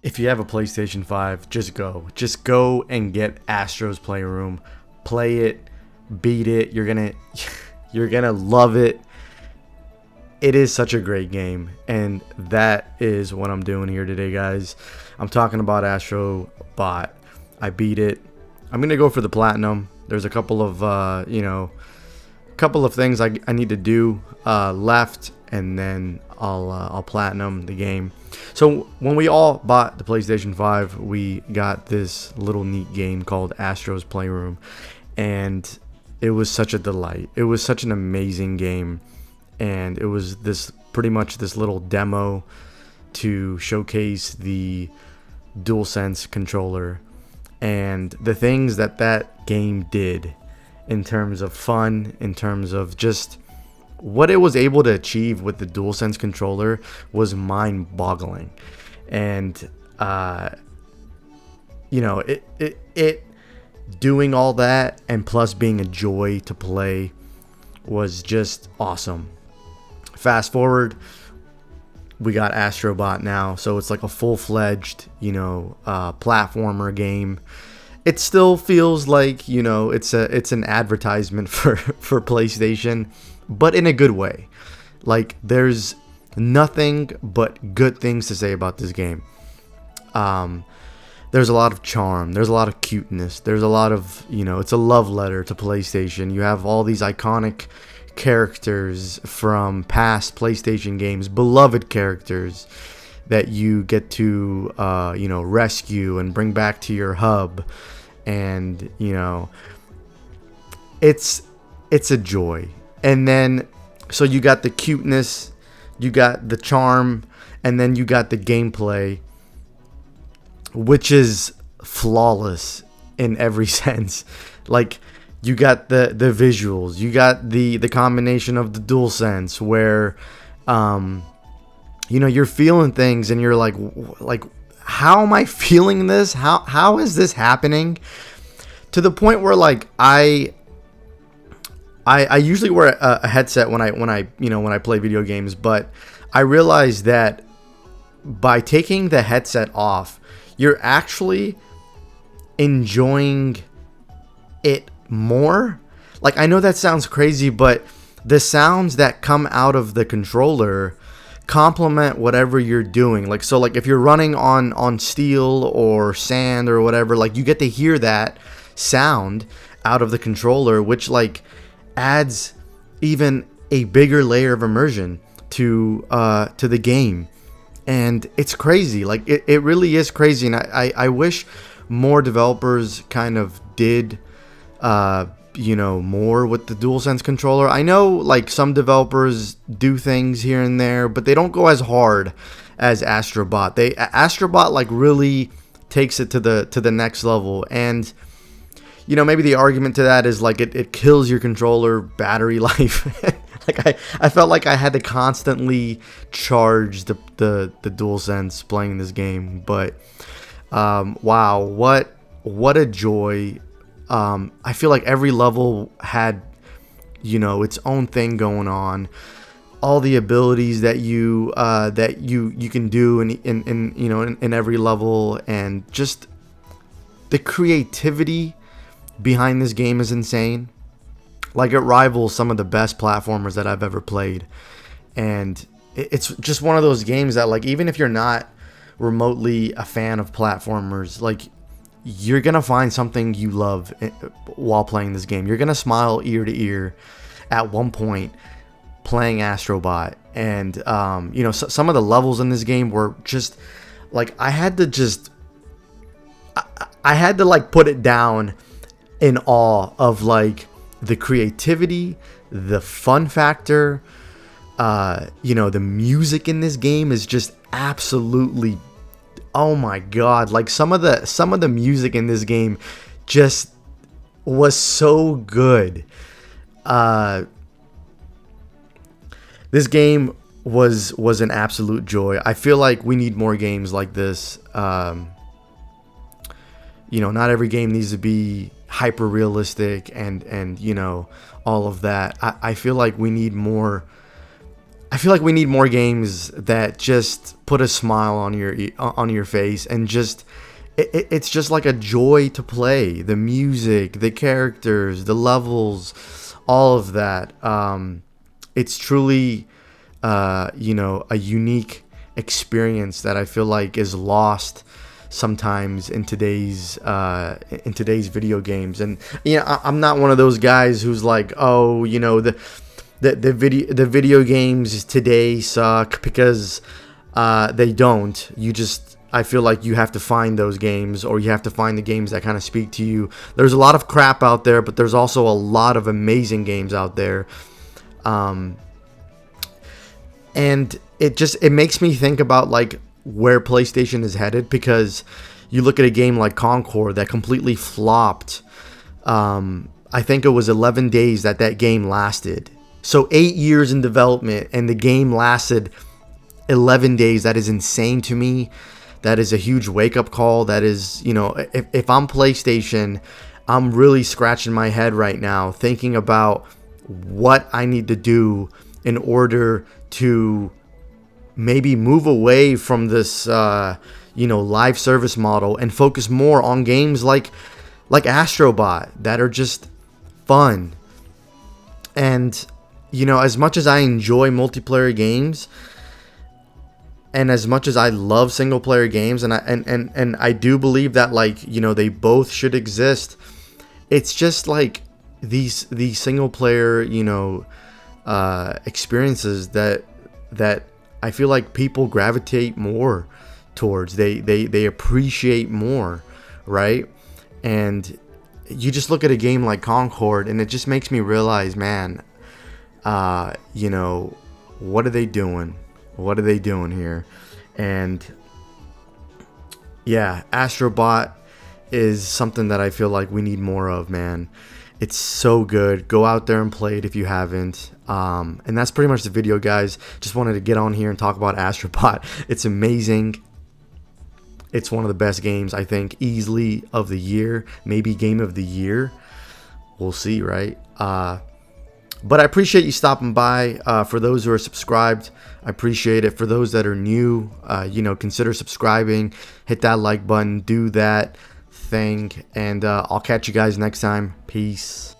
If you have a PlayStation 5, just go. Just go and get Astros Playroom. Play it, beat it. You're going to you're going to love it. It is such a great game, and that is what I'm doing here today, guys. I'm talking about Astro Bot. I beat it. I'm going to go for the platinum. There's a couple of couple of things I need to do left, and then I'll platinum the game. So when we all bought the PlayStation 5, we got this little neat game called Astros Playroom, and it was such a delight. It was such an amazing game, and it was pretty much this little demo to showcase the DualSense controller and the things that game did in terms of fun, in terms of just what it was able to achieve with the DualSense controller was mind-boggling. And it doing all that and plus being a joy to play was just awesome. Fast forward, we got Astro Bot now, so it's like a full-fledged platformer game. It still feels like it's an advertisement for PlayStation, but in a good way. Like, there's nothing but good things to say about this game. There's a lot of charm, there's a lot of cuteness, there's a lot of, it's a love letter to PlayStation. You have all these iconic characters from past PlayStation games, beloved characters that you get to rescue and bring back to your hub, and it's a joy. And then so you got the cuteness, you got the charm, and then you got the gameplay, which is flawless in every sense. Like, you got the visuals, you got the combination of the DualSense where you're feeling things and you're like how am I feeling this? How is this happening? To the point where, like, I usually wear a headset when I play video games, but I realized that by taking the headset off, you're actually enjoying it more. Like, I know that sounds crazy, but the sounds that come out of the controller complement whatever you're doing. Like, so, like, if you're running on steel or sand or whatever, like, you get to hear that sound out of the controller, which, like, adds even a bigger layer of immersion to the game. And it's crazy. Like, it really is crazy. And I wish more developers kind of did more with the DualSense controller. I know, like, some developers do things here and there, but they don't go as hard as Astro Bot. Astro Bot, like, really takes it to the next level. And maybe the argument to that is, like, it kills your controller battery life. Like, I felt like I had to constantly charge the DualSense playing this game. But wow, what a joy. I feel like every level had its own thing going on. All the abilities that you can do in every level, and just the creativity behind this game is insane. Like, it rivals some of the best platformers that I've ever played. And it's just one of those games that, like, even if you're not remotely a fan of platformers, like, you're going to find something you love while playing this game. You're going to smile ear to ear at one point playing Astro Bot. And, some of the levels in this game were just, like, I had to like put it down in awe of, like, the creativity, the fun factor. The music in this game is just absolutely, oh my god. Like, some of the music in this game just was so good. This game was an absolute joy. I feel like we need more games like this. Not every game needs to be hyper realistic and all of that. I feel like we need more I feel like we need more games that just put a smile on your face, and just it's just like a joy to play. The music, the characters, the levels, all of that. It's truly, a unique experience that I feel like is lost sometimes in today's video games. And I'm not one of those guys who's like, oh, the video games today suck, because they don't. I feel like you have to find those games, or you have to find the games that kind of speak to you. There's a lot of crap out there, but there's also a lot of amazing games out there. And it makes me think about like where PlayStation is headed, because you look at a game like Concord that completely flopped. I think it was 11 days that game lasted. So 8 years in development, and the game lasted 11 days. That is insane to me. That is a huge wake-up call. That is, if I'm PlayStation, I'm really scratching my head right now thinking about what I need to do in order to maybe move away from this, live service model, and focus more on games like Astro Bot that are just fun. And, as much as I enjoy multiplayer games, and as much as I love single player games, and I do believe that, like, they both should exist, it's just like these single player, experiences that I feel like people gravitate more towards. They appreciate more, right? And you just look at a game like Concord, and it just makes me realize, man, what are they doing? What are they doing here? And yeah, Astro Bot is something that I feel like we need more of, man. It's so good. Go out there and play it if you haven't. And that's pretty much the video, guys. Just wanted to get on here and talk about Astro Bot. It's amazing. It's one of the best games, I think, easily of the year. Maybe game of the year. We'll see, right? But I appreciate you stopping by. For those who are subscribed, I appreciate it. For those that are new, consider subscribing. Hit that like button. Do that thing. And I'll catch you guys next time. Peace.